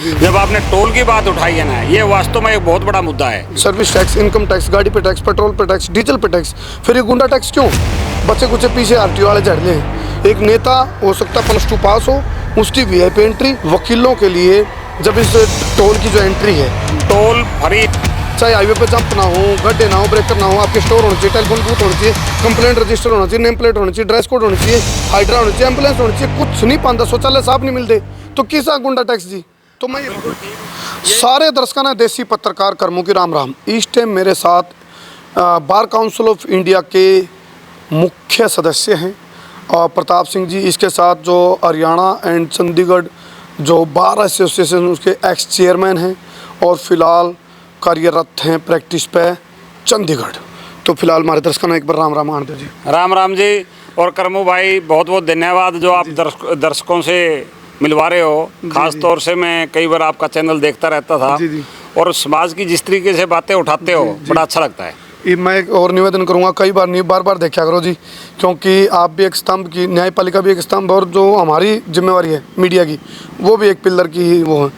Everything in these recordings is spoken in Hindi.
जब आपने टोल की बात उठाई है ना, ये वास्तव में एक बहुत बड़ा मुद्दा है। सर्विस टैक्स, इनकम टैक्स, गाड़ी पे टैक्स, पेट्रोल पे टैक्स, डीजल पे टैक्स, फिर ये गुंडा टैक्स क्यों? बच्चे कुछ पीछे आरटीओ वाले चढ़ ले। एक नेता हो सकता +2 पास हो, उसकी वीआईपी एंट्री, वकीलों के लिए जब इस टोल की जो एंट्री है, टोल फ्री, चाहे हाईवे पे जंप ना हो, गड्ढे ना हो, ब्रेकर ना हो, आपके स्टोर होना चाहिए, टेलीफोन बूथ होना चाहिए, कंप्लेंट रजिस्टर होना चाहिए, नेम प्लेट होनी चाहिए, ड्रेस कोड होनी चाहिए, हाइड्रा होनी चाहिए, एम्बुलेंस होनी चाहिए, कुछ नहीं पाता, शौचालय साफ नहीं मिलते, तो किसा गुंडा टैक्स जी? तो मैं सारे दर्शकों ने देसी पत्रकार कर्मों की राम राम। इस टाइम मेरे साथ बार काउंसिल ऑफ इंडिया के मुख्य सदस्य हैं और प्रताप सिंह जी, इसके साथ जो हरियाणा एंड चंडीगढ़ जो बार एसोसिएशन उसके एक्स चेयरमैन हैं और फिलहाल कार्यरत हैं प्रैक्टिस पे चंडीगढ़। तो फिलहाल हमारे दर्शकों ने एक बार राम राम आनंद जी। राम राम जी। और करमू भाई बहुत बहुत धन्यवाद जो आप दर्शकों से मिलवा रहे हो। खास तौर से मैं कई बार आपका चैनल देखता रहता था जी। और समाज की जिस तरीके से बातें उठाते हो बड़ा अच्छा लगता है। मैं एक और निवेदन करूंगा, कई बार नहीं, बार बार देखा करो जी, क्योंकि आप भी एक स्तंभ की, न्यायपालिका भी एक स्तंभ, और जो हमारी जिम्मेवारी है मीडिया की वो भी एक पिलर की ही वो है।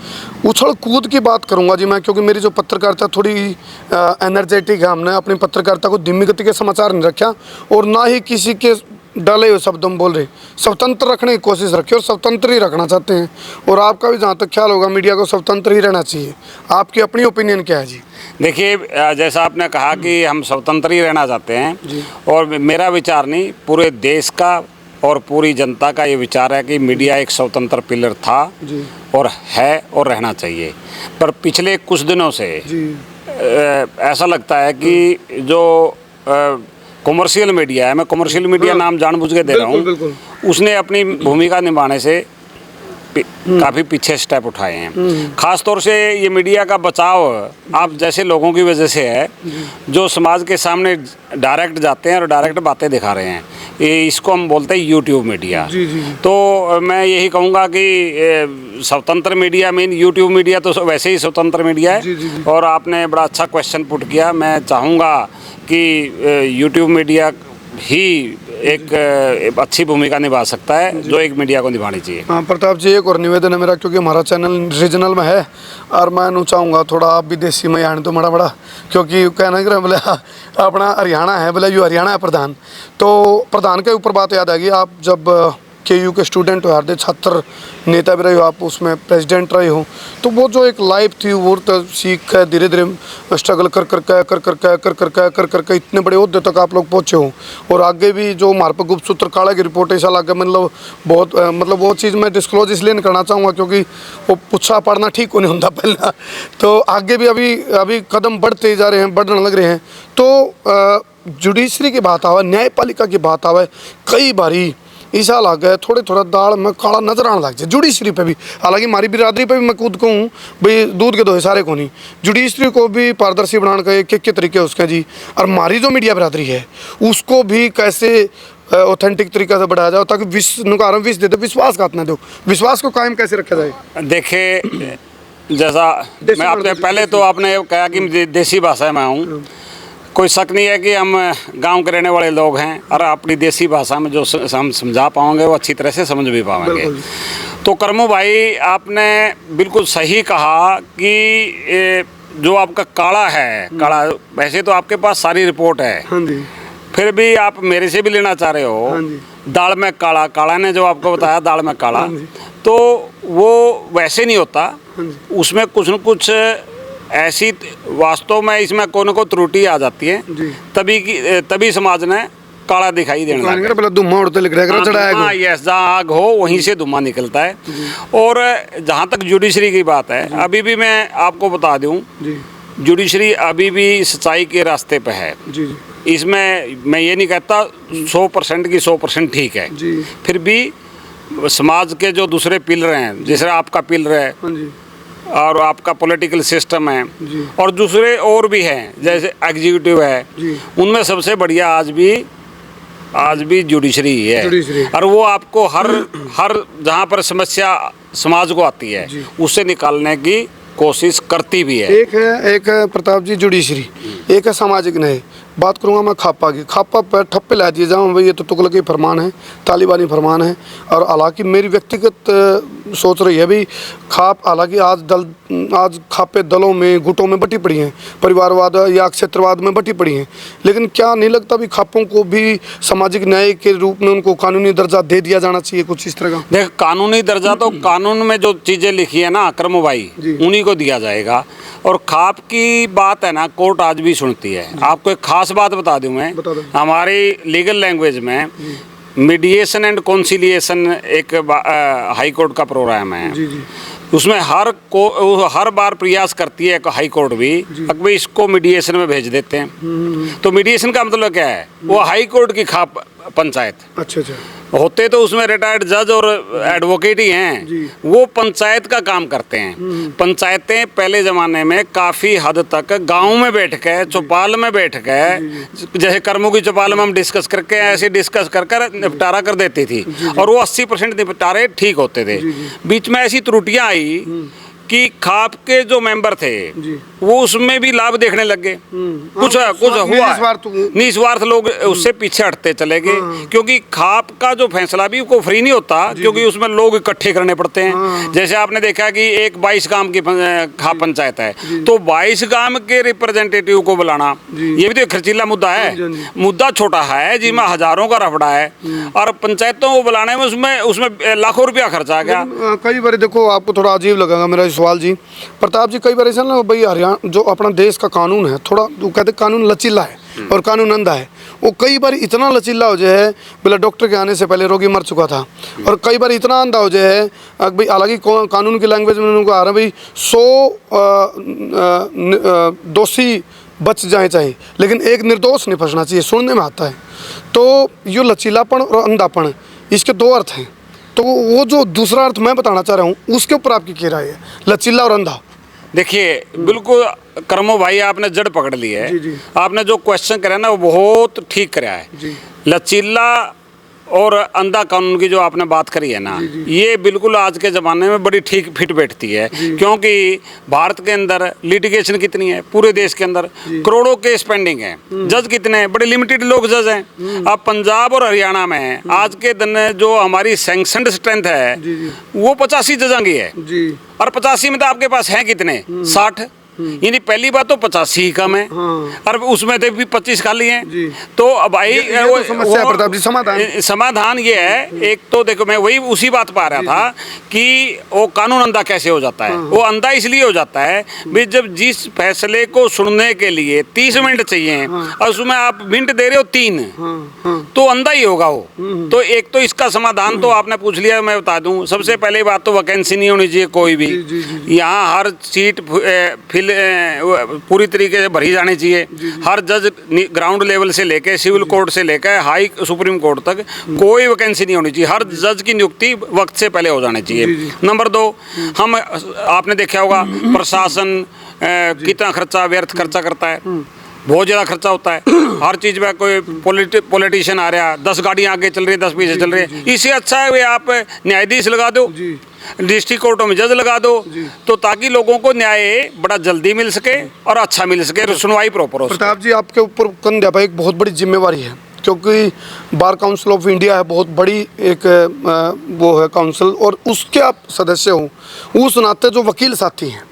उछल कूद की बात करूंगा जी मैं, क्योंकि मेरी जो पत्रकारिता थोड़ी एनर्जेटिक है, हमने अपनी पत्रकारिता को धीमी गति के समाचार नहीं रखा और ना ही किसी के डाले हुए शब्द हम बोल रहे, स्वतंत्र रखने की कोशिश रखी और स्वतंत्र ही रखना चाहते हैं। और आपका भी जहाँ तक ख्याल होगा मीडिया को स्वतंत्र ही रहना चाहिए। आपकी अपनी ओपिनियन क्या है जी? देखिए, जैसा आपने कहा कि हम स्वतंत्र ही रहना चाहते हैं, और मेरा विचार नहीं, पूरे देश का और पूरी जनता का ये विचार है कि मीडिया एक स्वतंत्र पिलर था और है और रहना चाहिए। पर पिछले कुछ दिनों से ऐसा लगता है कि जो कॉमर्शियल मीडिया है, मैं कॉमर्शियल मीडिया नाम जानबूझ के दे रहा हूँ, उसने अपनी भूमिका निभाने से काफ़ी पीछे स्टेप उठाए हैं। खास तौर से ये मीडिया का बचाव आप जैसे लोगों की वजह से है, जो समाज के सामने डायरेक्ट जाते हैं और डायरेक्ट बातें दिखा रहे हैं। ये इसको हम बोलते हैं यूट्यूब मीडिया। तो मैं यही कहूँगा कि स्वतंत्र मीडिया मीन यूट्यूब मीडिया तो वैसे ही स्वतंत्र मीडिया है। और आपने बड़ा अच्छा क्वेश्चन पुट किया। मैं चाहूँगा कि यूट्यूब मीडिया ही एक अच्छी भूमिका निभा सकता है जो एक मीडिया को निभानी चाहिए। हाँ प्रताप जी, एक और निवेदन है मेरा, क्योंकि हमारा चैनल रीजनल में है और मैं चाहूँगा थोड़ा आप विदेशी में आने तो बड़ा क्योंकि कहना कि बोले अपना हरियाणा है, बोले जो हरियाणा है प्रधान, तो प्रधान के ऊपर बात याद आ गई। आप जब KU के स्टूडेंट हो, हार्दिक छात्र नेता भी रहे हो, आप उसमें प्रेसिडेंट रहे हो, तो वो जो एक लाइफ थी वो तो सीख है, धीरे धीरे स्ट्रगल कर इतने बड़े ओहदे तक आप लोग पहुँचे हो। और आगे भी जो हमारे पर गुप्त सूत्र काला की रिपोर्ट ऐसा लगा, मतलब बहुत मतलब वो चीज़ मैं डिस्क्लोज इसलिए नहीं करना चाहूँगा क्योंकि वो पूछा पढ़ना ठीक नहीं होता पहला, तो आगे भी अभी कदम बढ़ते जा रहे हैं, बढ़ने लग रहे हैं। तो जुडिशरी की बात आवे, न्यायपालिका की बात आवे, कई बारी ऐसा लग है थोड़ा दाल में काला नजर आने लग जाए जुडिशरी पे भी। हालांकि हमारी बिरादरी पे भी मैं खुद कहूँ भाई दूध के दो सारे को नहीं, जुडिशरी को भी पारदर्शी बनाने का एक तरीके उसके जी। और हमारी जो मीडिया बिरादरी है उसको भी कैसे ऑथेंटिक तरीके से बढ़ाया जाए ताकि विश्व दे दो, विश्वास का अपना दो, विश्वास को कायम कैसे रखा जाए। देखिए, जैसा मैं आपने पहले तो आपने कहा कि देसी भाषा में हूँ, कोई शक नहीं है कि हम गांव के रहने वाले लोग हैं और अपनी देसी भाषा में जो हम समझा पाओगे वो अच्छी तरह से समझ भी पाएंगे। तो करमू भाई, आपने बिल्कुल सही कहा कि जो आपका काला है, काला वैसे तो आपके पास सारी रिपोर्ट है, फिर भी आप मेरे से भी लेना चाह रहे हो। दाल में काला, काला ने जो आपको बताया दाल में काला, तो वो वैसे नहीं होता, उसमें कुछ न कुछ ऐसी वास्तव में इसमें कोई न कोई त्रुटि आ जाती है, तभी समाज ने काला दिखाई देने लगा। यस, जहाँ आग हो वहीं से धुआं निकलता है। और जहाँ तक जुडिशरी की बात है, अभी भी मैं आपको बता दूं, जुडिशरी अभी भी सच्चाई के रास्ते पे है। इसमें मैं ये नहीं कहता 100% की 100% ठीक है, फिर भी समाज के जो दूसरे पिलर हैं, जैसे आपका पिलर है और आपका पॉलिटिकल सिस्टम है और दूसरे और भी हैं जैसे एग्जीक्यूटिव है, उनमें सबसे बढ़िया आज भी जुडिशरी है। और वो आपको हर जहाँ पर समस्या समाज को आती है उससे निकालने की कोशिश करती भी है। एक है प्रताप जी जुडिशरी, एक है सामाजिक न्याय। बात करूँगा मैं खापा की। खापा पर ठप्पे ला दिए जाऊँ भाई, ये तो तुगलकी फरमान है, तालिबानी फरमान है। और हालांकि मेरी व्यक्तिगत सोच रही है भी खाप, हालांकि आज खापे दलों में, गुटों में बटी पड़ी हैं, परिवारवाद या क्षेत्रवाद में बटी पड़ी हैं, लेकिन क्या नहीं लगता भी खापों को भी सामाजिक न्याय के रूप में उनको कानूनी दर्जा दे दिया जाना चाहिए, कुछ इस तरह का? देख, कानूनी दर्जा तो कानून में जो चीज़ें लिखी है ना कर्मो भाई, उन्हीं को दिया जाएगा। और खाप की बात है ना, कोर्ट आज भी सुनती है। आपको एक खास बात बता दूं मैं, हमारी लीगल लैंग्वेज में मीडिएशन एंड कॉन्सिलिएशन एक हाई कोर्ट का प्रोग्राम है। उसमें हर बार प्रयास करती है हाई कोर्ट भी, अगर इसको मीडिएशन में भेज देते हैं। तो मीडिएशन का मतलब क्या है? वो हाई कोर्ट की खाप पंचायत। अच्छा अच्छा। होते तो उसमें रिटायर्ड जज और एडवोकेट ही हैं, वो पंचायत का काम करते हैं। पंचायतें पहले ज़माने में काफ़ी हद तक गांव में बैठ के, चौपाल में बैठ के, जैसे कर्मों की चौपाल में हम डिस्कस करके ऐसे डिस्कस कर निपटारा कर देती थी, और वो 80% निपटारे ठीक होते थे। बीच में ऐसी त्रुटियां आई कि खाप के जो मेंबर थे वो उसमें भी लाभ देखने लग गए। कुछ हुआ, निस्वार्थ लोग उससे पीछे हटते चले गए, क्योंकि खाप का जो फैसला भी को फ्री नहीं होता, क्योंकि उसमें लोग इकट्ठे करने पड़ते हैं। जैसे आपने देखा कि एक 22 गांव की खाप पंचायत है, तो 22 गांव के रिप्रेजेंटेटिव को बुलाना, ये भी तो एक खर्चीला मुद्दा है। मुद्दा छोटा है जिसमें हजारों का रफड़ा है, और पंचायतों को बुलाने में उसमें लाखों रुपया खर्चा आ गया। कई बार देखो, आपको थोड़ा अजीब लगेगा मेरा सवाल जी, प्रताप जी, कई बार ऐसा ना भाई, हरियाणा जो अपना देश का कानून है, थोड़ा वो कहते कानून लचीला है और कानून अंधा है। वो कई बार इतना लचीला हो जाए, पहले डॉक्टर के आने से पहले रोगी मर चुका था, और कई बार इतना अंधा हो जाए भाई, हालांकि कानून की लैंग्वेज में उनको आ रहा है भाई 100 दोषी बच जाए चाहे, लेकिन एक निर्दोष नहीं फंसना चाहिए, सुनने में आता है। तो ये लचीलापन और अंधापन, इसके दो अर्थ हैं। तो वो जो दूसरा अर्थ मैं बताना चाह रहा हूँ, उसके ऊपर आपकी क्या राय है, लचीला और अंधा? देखिए, बिल्कुल कर्मो भाई, आपने जड़ पकड़ ली है। आपने जो क्वेश्चन करा ना, वो बहुत ठीक करा है। लचीला और अंधा कानून की जो आपने बात करी है ना, ये बिल्कुल आज के ज़माने में बड़ी ठीक फिट बैठती है, क्योंकि भारत के अंदर लिटिगेशन कितनी है, पूरे देश के अंदर करोड़ों के स्पेंडिंग है, जज कितने हैं, बड़े लिमिटेड लोग जज हैं। अब पंजाब और हरियाणा में आज के दिन जो हमारी सैंक्शनड स्ट्रेंथ है वो 85 जजां की है, और 85 में तो आपके पास हैं कितने? 60। यानी पहली बात तो 85 ही कम है, और उसमें से भी 25 खाली हैं। तो अब भाई तो समस्या प्रताप जी, समाधान ये है। एक तो देखो, मैं वही उसी बात पा रहा था कि वो कानून अंधा कैसे हो जाता है। वो अंधा इसलिए हो जाता है भी, जब जिस फैसले को सुनने के लिए 30 मिनट चाहिए और उसमें आप मिनट दे रहे हो 3, तो अंधा ही होगा वो। तो एक तो इसका समाधान तो आपने पूछ लिया, मैं बता दूं। सबसे पहले बात तो वैकेंसी नहीं होनी चाहिए कोई भी। यहाँ हर सीट पूरी तरीके से भरी जानी चाहिए। हर जज ग्राउंड लेवल से लेकर सिविल कोर्ट से लेकर हाई सुप्रीम कोर्ट तक कोई वैकेंसी नहीं होनी चाहिए। हर जज की नियुक्ति वक्त से पहले हो जानी चाहिए। नंबर 2, हम आपने देखा होगा प्रशासन कितना खर्चा, व्यर्थ खर्चा करता है, बहुत ज़्यादा खर्चा होता है। हर चीज़ में कोई पॉलिटिशियन आ रहा है, 10 गाड़ियाँ आगे चल रही है, 10 पीछे चल रही है। इससे अच्छा है वे आप न्यायाधीश लगा दो, डिस्ट्रिक्ट कोर्टों में जज लगा दो, तो ताकि लोगों को न्याय बड़ा जल्दी मिल सके और अच्छा मिल सके, सुनवाई प्रॉपर हो। प्रताप जी, आपके ऊपर कंध्यापा एक बहुत बड़ी जिम्मेवारी है, क्योंकि बार काउंसिल ऑफ इंडिया है, बहुत बड़ी एक वो है काउंसिल, और उसके आप सदस्य हो। उस नाते जो वकील साथी हैं,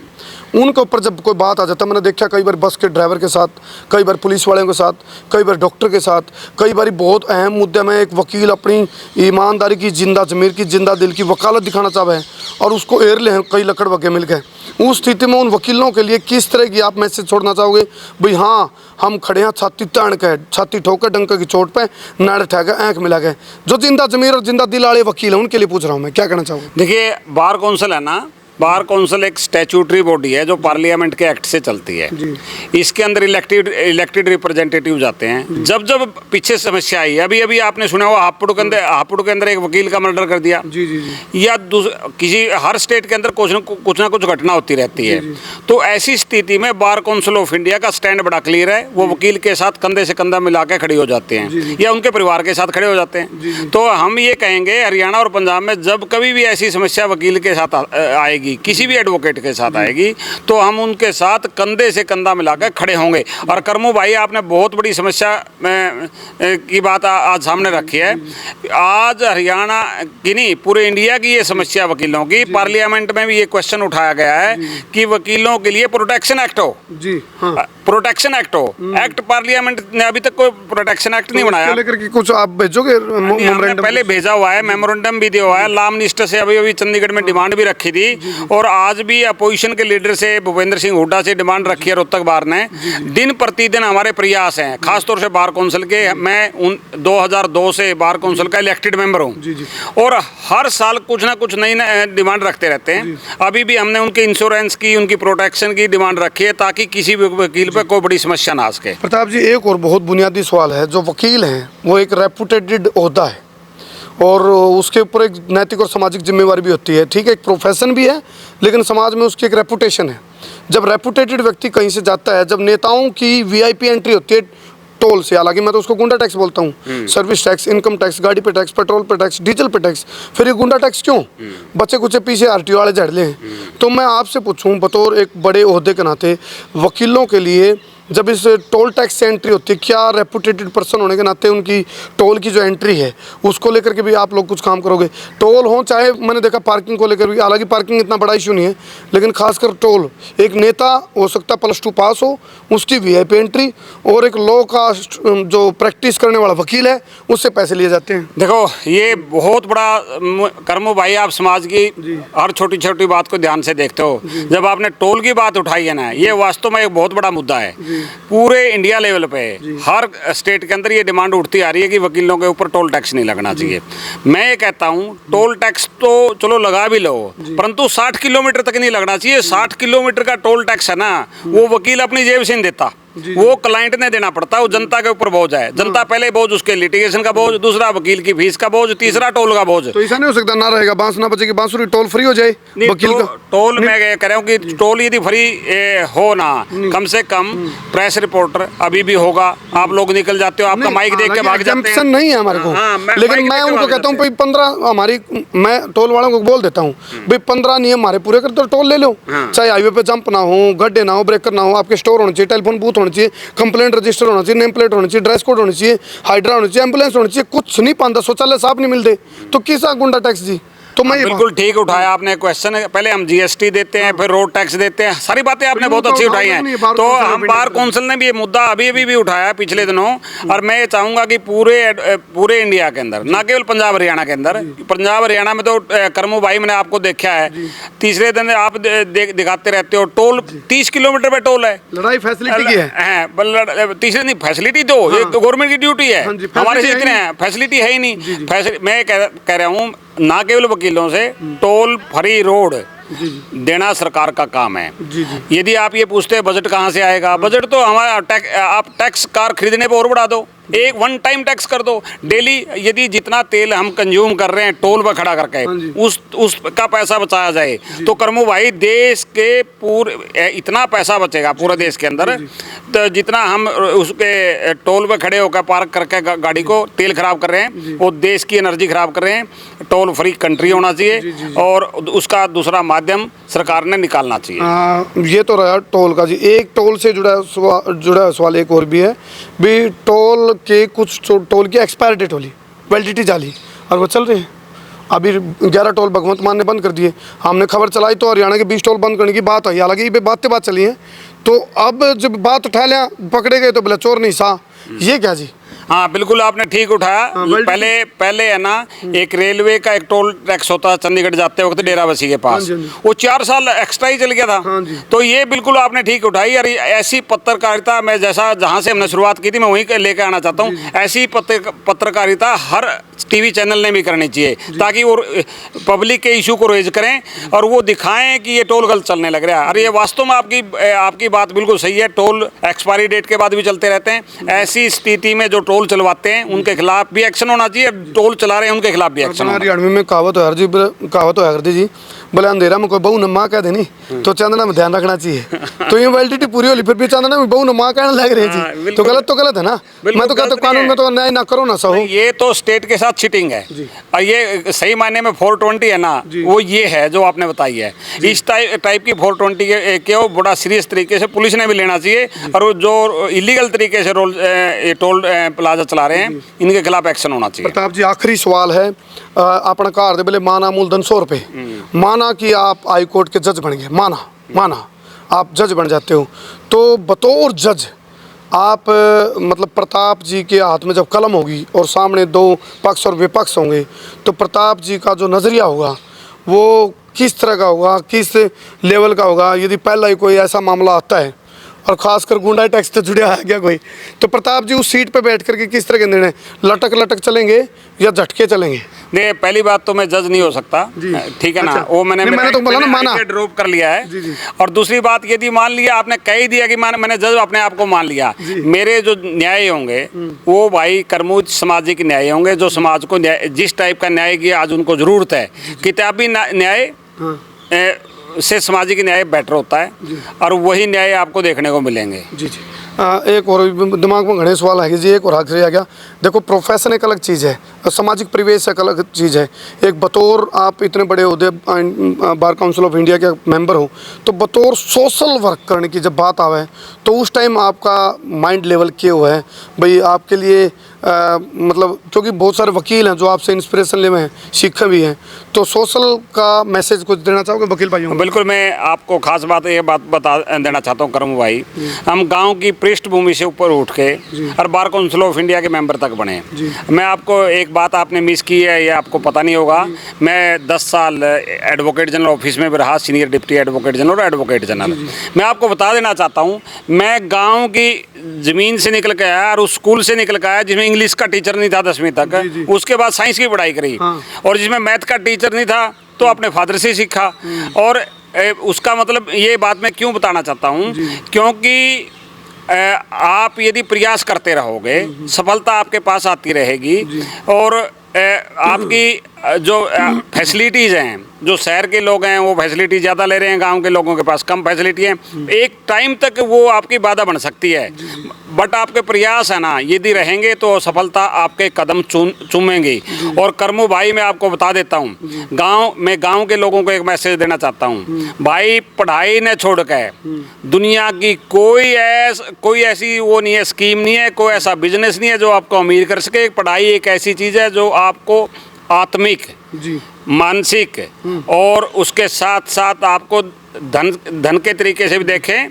उनके ऊपर जब कोई बात आ जाता है, मैंने देखा कई बार बस के ड्राइवर के साथ, कई बार पुलिस वालों के साथ, कई बार डॉक्टर के साथ, कई बार बहुत अहम मुद्दे में एक वकील अपनी ईमानदारी की, जिंदा ज़मीर की, जिंदा दिल की वकालत दिखाना चाहे और उसको एर ले, कई लकड़ वगे मिल गए। उस स्थिति में उन वकीलों के लिए किस तरह की आप मैसेज छोड़ना चाहोगे? भाई हाँ, हम खड़े हैं छाती तान के, छाती ठोकर डंके की चोट पे, नाड़ ठा के आँख मिला गए। जो जिंदा ज़मीर और जिंदा दिल वाले वकील हैं, उनके लिए पूछ रहा हूँ मैं, क्या कहना चाहूँगा? देखिए, बार काउंसिल है ना, बार काउंसिल एक स्टैट्यूटरी बॉडी है जो पार्लियामेंट के एक्ट से चलती है। इसके अंदर इलेक्टेड रिप्रेजेंटेटिव जाते हैं। जब जब पीछे समस्या आई, अभी अभी आपने सुना हुआ हापुड़ के अंदर एक वकील का मर्डर कर दिया, या किसी हर स्टेट के अंदर कुछ ना कुछ घटना होती रहती है। तो ऐसी स्थिति में बार काउंसिल ऑफ इंडिया का स्टैंड बड़ा क्लियर है। वो वकील के साथ कंधे से कंधा मिला के खड़े हो जाते हैं, या उनके परिवार के साथ खड़े हो जाते हैं। तो हम ये कहेंगे, हरियाणा और पंजाब में जब कभी भी ऐसी समस्या वकील के साथ आएगी, आएगी, किसी भी एडवोकेट के साथ आएगी, तो हम उनके साथ कंधे से कंधा मिलाकर खड़े होंगे। और करमू भाई, आपने बहुत बड़ी समस्या की बात आज सामने रखी है। आज हरियाणा की नहीं, पूरे इंडिया की ये समस्या वकीलों की। पार्लियामेंट में भी ये क्वेश्चन उठाया गया है कि वकीलों के लिए प्रोटेक्शन एक्ट हो जी। हाँ, प्रोटेक्शन एक्ट हो। एक्ट पार्लियामेंट ने अभी तक कोई प्रोटेक्शन एक्ट नहीं बनाया। लेकर के कुछ आप भेजोगे हमने पहले भेजा हुआ है, मेमोरेंडम भी दिया हुआ है। लामनिष्ठ से अभी चंडीगढ़ में डिमांड भी रखी थी, और आज भी अपोजिशन के लीडर से भूपेंद्र सिंह हुड्डा से डिमांड रखी है रोहतक बार ने। दिन प्रतिदिन हमारे प्रयास हैं, खासतौर से बार काउंसिल के। मैं 2002 से बार काउंसिल का इलेक्टेड मेंबर हूँ, और हर साल कुछ ना कुछ नई डिमांड रखते रहते हैं। अभी भी हमने उनके इंश्योरेंस की, उनकी प्रोटेक्शन की डिमांड रखी है, ताकि किसी भी वकील पे कोई बड़ी समस्या ना आ सके। प्रताप जी, एक और बहुत बुनियादी सवाल है। जो वकील हैं वो एक रेपुटेटेड ओहदा है, और उसके ऊपर एक नैतिक और सामाजिक जिम्मेवारी भी होती है। ठीक है, एक प्रोफेशन भी है, लेकिन समाज में उसकी एक रेपुटेशन है। जब रेपुटेटेड व्यक्ति कहीं से जाता है, जब नेताओं की वीआईपी एंट्री होती है टोल से, हालांकि मैं तो उसको गुंडा टैक्स बोलता हूँ, सर्विस टैक्स, इनकम टैक्स, गाड़ी पे टैक्स, पेट्रोल पे टैक्स, डीजल पे टैक्स, फिर ये गुंडा टैक्स क्यों? बच्चे कुछ पीछे आरटीओ वाले झड़ ले। तो मैं आपसे पूछूं, बतौर एक बड़े ओहदे के नाते, वकीलों के लिए जब इस टोल टैक्स से एंट्री होती है, क्या रेपुटेटेड पर्सन होने के नाते उनकी टोल की जो एंट्री है उसको लेकर के भी आप लोग कुछ काम करोगे? टोल हो, चाहे मैंने देखा पार्किंग को लेकर भी, हालांकि पार्किंग इतना बड़ा इशू नहीं है, लेकिन खासकर टोल, एक नेता हो सकता है +2 पास हो, उसकी वीआईपी एंट्री, और एक लॉ का जो प्रैक्टिस करने वाला वकील है उससे पैसे लिए जाते हैं। देखो, ये बहुत बड़ा करमू भाई, आप समाज की हर छोटी छोटी बात को ध्यान से देखते हो। जब आपने टोल की बात उठाई है ना, ये वास्तव में एक बहुत बड़ा मुद्दा है। पूरे इंडिया लेवल पे हर स्टेट के अंदर ये डिमांड उठती आ रही है कि वकीलों के ऊपर टोल टैक्स नहीं लगना चाहिए। मैं ये कहता हूँ, टोल टैक्स तो चलो लगा भी लो, परंतु 60 किलोमीटर तक नहीं लगना चाहिए। 60 किलोमीटर का टोल टैक्स है ना, वो वकील अपनी जेब से नहीं देता, वो क्लाइंट ने देना पड़ता है। वो जनता के ऊपर बोझ है। जनता पहले बोझ, उसके लिटिगेशन का बोझ, दूसरा वकील की फीस का बोझ, तीसरा टोल का बोझ। तो ऐसा नहीं हो सकता, ना रहेगा बांस ना बचेगी बांसुरी, टोल फ्री हो जाए वकील का? टोल मैं कह रहा हूँ कि टोल यदि फ्री हो ना, कम से कम प्रेस रिपोर्टर अभी भी होगा। आप लोग निकल जाते हो, आपका माइक देख के भाग जाते हैं। नहीं है हमारे को, लेकिन मैं उनको कहता हूँ भाई 15 हमारी, मैं टोल वालों को बोल देता हूँ भाई 15 नियम हमारे पूरे कर दो, टोल ले लो। चाहे हाईवे पे जंप ना हो, गड्ढे ना हो, ब्रेकर ना हो, आपके स्टोर होने चाहिए, टेलीफोन बूथ होने चाहिए, कंप्लेंट रजिस्टर होना चाहिए, नेम प्लेट होनी चाहिए, ड्रेस कोड होनी चाहिए, हाइड्रा होनी चाहिए, एम्बुलेंस होनी चाहिए। कुछ नहीं पाता, शौचालय साफ नहीं मिलते, तो किसा गुंडा टैक्स जी? तो मैं बिल्कुल ठीक उठाया आपने क्वेश्चन। पहले हम जीएसटी देते हैं, फिर रोड टैक्स देते हैं, सारी बातें आपने बहुत अच्छी उठाई हैं। तो हम बार काउंसिल ने भी ये मुद्दा अभी भी उठाया है पिछले दिनों, और मैं ये चाहूँगा कि पूरे इंडिया के अंदर, ना केवल पंजाब हरियाणा के अंदर, पंजाब हरियाणा में तो करमू भाई मैंने आपको देखा है, तीसरे दिन आप दिखाते रहते हो टोल 30 किलोमीटर पे टोल है। लड़ाई फैसिलिटी की है, तीसरे दिन फैसिलिटी दो, ये गवर्नमेंट की ड्यूटी है, हमारे से इतने हैं, फैसिलिटी है ही नहीं। मैं कह रहा हूँ, ना केवल वकीलों से, टोल फ्री रोड देना सरकार का काम है। यदि आप ये पूछते हैं बजट कहाँ से आएगा, बजट तो हमारा आप टैक्स कार खरीदने पर और बढ़ा दो, एक वन टाइम टैक्स कर दो। डेली यदि जितना तेल हम कंज्यूम कर रहे हैं टोल पर खड़ा करके, उसका पैसा बचाया जाए, तो करमू भाई देश के पूरे इतना पैसा बचेगा पूरे देश के अंदर, तो जितना हम उसके टोल पर खड़े होकर पार्क करके गाड़ी को तेल खराब कर रहे हैं, वो देश की एनर्जी खराब कर रहे हैं। टोल फ्री कंट्री होना चाहिए, और उसका दूसरा माध्यम सरकार ने निकालना चाहिए। ये तो रहा टोल का जी। एक टोल से जुड़ा सवाल एक और भी है भी, टोल के कुछ टोल की एक्सपायर डेट होली, वैलिडिटी जाली, और वो चल रहे हैं। अभी 11 टोल भगवंत मान ने बंद कर दिए। हमने खबर चलाई तो हरियाणा के 20 टोल बंद करने की बात आई, हालांकि ये बात चली है। तो अब जब बात उठा लिया, पकड़े गए तो बोला चोर नहीं सा, ये क्या जी? हाँ बिल्कुल आपने ठीक उठाया। पहले है ना, एक रेलवे का एक टोल टैक्स होता है चंडीगढ़ जाते वक्त डेराबस्सी के पास, वो 4 साल एक्स्ट्रा ही चल गया था। तो ये बिल्कुल आपने ठीक उठाई। और ऐसी पत्रकारिता, मैं जहाँ से हमने शुरुआत की थी मैं वहीं लेकर आना चाहता हूँ। ऐसी पत्रकारिता हर टीवी चैनल ने भी करनी चाहिए, ताकि वो पब्लिक के इशू को रेज करें और वो दिखाएं कि ये टोल गलत चलने लग रहा है। और ये वास्तव में आपकी बात बिल्कुल सही है, टोल एक्सपायरी डेट के बाद भी चलते रहते हैं। ऐसी स्थिति में जो टोल जी। चलवाते हैं उनके खिलाफ भी एक्शन होना चाहिए, टोल चला रहे हैं उनके खिलाफ भी एक्शन होना चाहिए। हरियाणवी में कहावत है जी, कहावत है हरदी जी, बोले अंधेरा में कोई बहू न माँ कह देनी तो चांदना में ध्यान रखना चाहिए। तो ये वैलिडिटी पूरी होली, फिर भी चांदना में बहू न माँ कहने लग रहे हाँ, जी, बिल्कुल। तो गलत है ना। मैं तो कहता हूँ कानून में तो अन्याय ना करो ना सहो। ये तो स्टेट के साथ चीटिंग है, और ये सही मायने में 420 है ना, वो ये है जो आपने बताई है। इस टाइप की 420 के वो बड़ा सीरियस तरीके से पुलिस ने भी लेना चाहिए, और वो जो इलीगल तरीके से टोल प्लाजा चला रहे हैं इनके खिलाफ एक्शन होना चाहिए। प्रताप जी आखिरी सवाल है, अपना कार दे बोले माना मूलधन 100 रुपये, माना कि आप हाई कोर्ट के जज बन गए, माना आप जज बन जाते हो, तो बतौर जज आप मतलब प्रताप जी के हाथ में जब कलम होगी और सामने दो पक्ष और विपक्ष होंगे, तो प्रताप जी का जो नज़रिया होगा वो किस तरह का होगा, किस लेवल का होगा? यदि पहला ही कोई ऐसा मामला आता है और ख़ासकर गुंडा टैक्स से जुड़ा है क्या कोई, तो प्रताप जी उस सीट पे बैठ करके किस तरह के निर्णय, लटक चलेंगे या झटके चलेंगे? नहीं, पहली बात तो मैं जज नहीं हो सकता, ठीक है ना। अच्छा। वो मैंने तो बोला ना माना, ड्रॉप कर लिया है। जी। और दूसरी बात यदि मान लिया आपने कह ही दिया कि मैंने जज अपने आप को मान लिया, मेरे जो न्याय होंगे वो भाई कर्मोच सामाजिक न्याय होंगे, जो समाज को जिस टाइप का न्याय की आज उनको ज़रूरत है। किताबी न्याय से सामाजिक न्याय बेटर होता है, और वही न्याय आपको देखने को मिलेंगे। जी। एक और दिमाग में घने सवाल है जी, एक और आखिरी आ गया। देखो प्रोफेशन एक अलग चीज़ है और सामाजिक परिवेश एक अलग चीज़ है। एक बतौर आप इतने बड़े ओहदे बार काउंसिल ऑफ इंडिया के मेंबर हो, तो बतौर सोशल वर्क करने की जब बात आवे तो उस टाइम आपका माइंड लेवल क्या हुआ है भाई आपके लिए? मतलब क्योंकि बहुत सारे वकील हैं जो आपसे इंस्पिरेशन ले हैं, सीखे भी हैं, तो सोशल का मैसेज कुछ देना चाहोगे वकील भाइयों? बिल्कुल, मैं आपको खास बात ये बात बता देना चाहता हूँ करमू भाई, हम गांव की पृष्ठभूमि से ऊपर उठ के और बार काउंसिल ऑफ इंडिया के मेंबर तक बने। मैं आपको एक बात आपने मिस की है, ये आपको पता नहीं होगा, मैं 10 साल एडवोकेट जनरल ऑफिस में भी रहा, सीनियर डिप्टी एडवोकेट जनरल और एडवोकेट जनरल। मैं आपको बता देना चाहता हूँ, मैं गाँव की ज़मीन से निकल के आया और उस स्कूल से निकल के आया जिसमें इंग्लिश का टीचर नहीं था 10वीं तक, उसके बाद साइंस की पढ़ाई करी, और जिसमें मैथ का टीचर नहीं था तो अपने फादर से सीखा। और उसका मतलब ये बात मैं क्यों बताना चाहता हूँ, क्योंकि आप यदि प्रयास करते रहोगे सफलता आपके पास आती रहेगी। और आपकी जो फैसिलिटीज़ हैं, जो शहर के लोग हैं वो फैसिलिटी ज़्यादा ले रहे हैं, गांव के लोगों के पास कम फैसिलिटी है। एक टाइम तक वो आपकी बाधा बन सकती है, बट आपके प्रयास है ना यदि रहेंगे तो सफलता आपके कदम चूमेंगी। और करमू भाई मैं आपको बता देता हूँ, गांव के लोगों को एक मैसेज देना चाहता हूँ, भाई पढ़ाई न छोड़ के दुनिया की कोई ऐसी वो नहीं है, स्कीम नहीं है, कोई ऐसा बिजनेस नहीं है जो आपको अमीर कर सके। पढ़ाई एक ऐसी चीज़ है जो आपको आत्मिक, मानसिक और उसके साथ साथ आपको धन के तरीके से भी देखें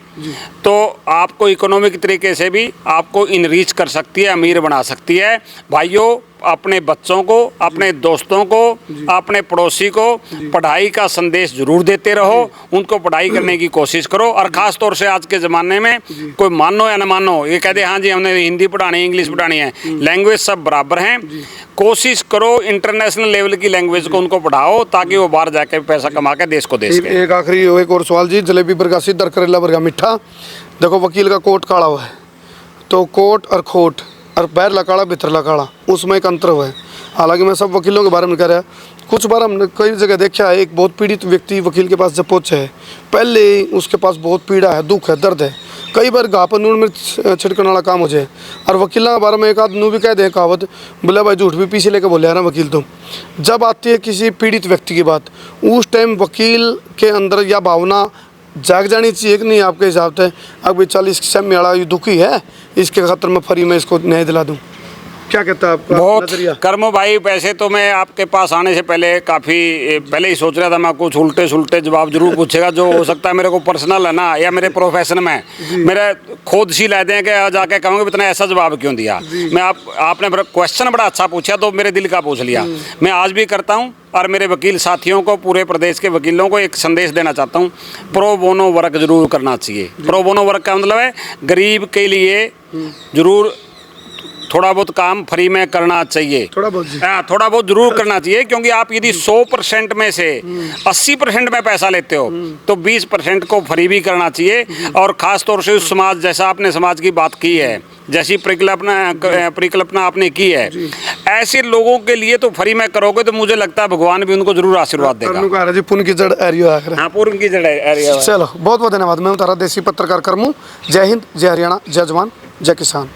तो आपको इकोनॉमिक तरीके से भी आपको इनरीच कर सकती है, अमीर बना सकती है। भाइयों, अपने बच्चों को, अपने दोस्तों को, अपने पड़ोसी को पढ़ाई का संदेश जरूर देते रहो, उनको पढ़ाई करने की कोशिश करो। और ख़ास तौर से आज के ज़माने में कोई मानो या न मानो, ये कहते हैं हाँ जी हमने हिंदी पढ़ानी है, इंग्लिश पढ़ानी है, लैंग्वेज सब बराबर हैं। कोशिश करो इंटरनेशनल लेवल की लैंग्वेज को उनको पढ़ाओ ताकि वो बाहर जाकर पैसा कमा के देश को दे सके। एक आखिरी एक और सवाल जी, जलेबी बरगा सीधर करेला बरगा मीठा। देखो वकील का कोट काला हुआ है, तो कोट और खोट और पैर लकाड़ा भीतर लकाड़ा, उसमें एक अंतर हुआ है। हालांकि मैं सब वकीलों के बारे में कह रहा, कुछ बार हमने कई जगह देखा है, एक बहुत पीड़ित व्यक्ति वकील के पास जब पहुँचे है, पहले ही उसके पास बहुत पीड़ा है, दुख है, दर्द है, कई बार घा पर नून मिर्च छिड़कने वाला काम हो जाए। और वकीलों के बारे में एक आध नू भी कह दे कहावत, बोले भाई झूठ भी पीछे लेके बोले है ना वकील। तो जब आती है किसी पीड़ित व्यक्ति की बात, उस टाइम वकील के अंदर यह भावना जाग जानी चाहिए कि नहीं आपके हिसाब से? अब भाई 40 समय वाला ये दुखी है, इसके खातर मैं फरी में इसको न्याय दिला दूँ, क्या कहता है आपका नजरिया? कर्मो भाई, वैसे तो मैं आपके पास आने से पहले काफ़ी पहले ही सोच रहा था मैं कुछ उल्टे सुलटे जवाब जरूर पूछेगा, जो हो सकता है मेरे को पर्सनल है ना या मेरे प्रोफेशन में मेरे खुद सी ला दें कि जाके कहूँगे इतना ऐसा जवाब क्यों दिया। मैं आपने क्वेश्चन बड़ा अच्छा पूछा तो मेरे दिल का पूछ लिया। मैं आज भी करता हूँ और मेरे वकील साथियों को, पूरे प्रदेश के वकीलों को एक संदेश देना चाहता हूँ, प्रो बोनो वर्क जरूर करना चाहिए। प्रो बोनो वर्क का मतलब है गरीब के लिए जरूर थोड़ा बहुत काम फ्री में करना चाहिए, थोड़ा बहुत जी। हाँ, थोड़ा बहुत जरूर करना चाहिए, क्योंकि आप यदि 100% में से 80% में पैसा लेते हो तो 20% को फ्री भी करना चाहिए। और ख़ास तौर से उस समाज, जैसा आपने समाज की बात की है, जैसी परिकल्पना आपने की है, ऐसे लोगों के लिए तो फ्री में करोगे तो मुझे लगता है भगवान भी उनको जरूर आशीर्वाद देगा। करनू का जी पुन की जड़ एरियो आखिर। हाँ, पूर्ण की जड़ एरिया। चलो बहुत बहुत धन्यवाद। मैं हूं तारा देसी पत्रकार करमू। जय हिंद, जय हरियाणा, जय जवान, जय किसान।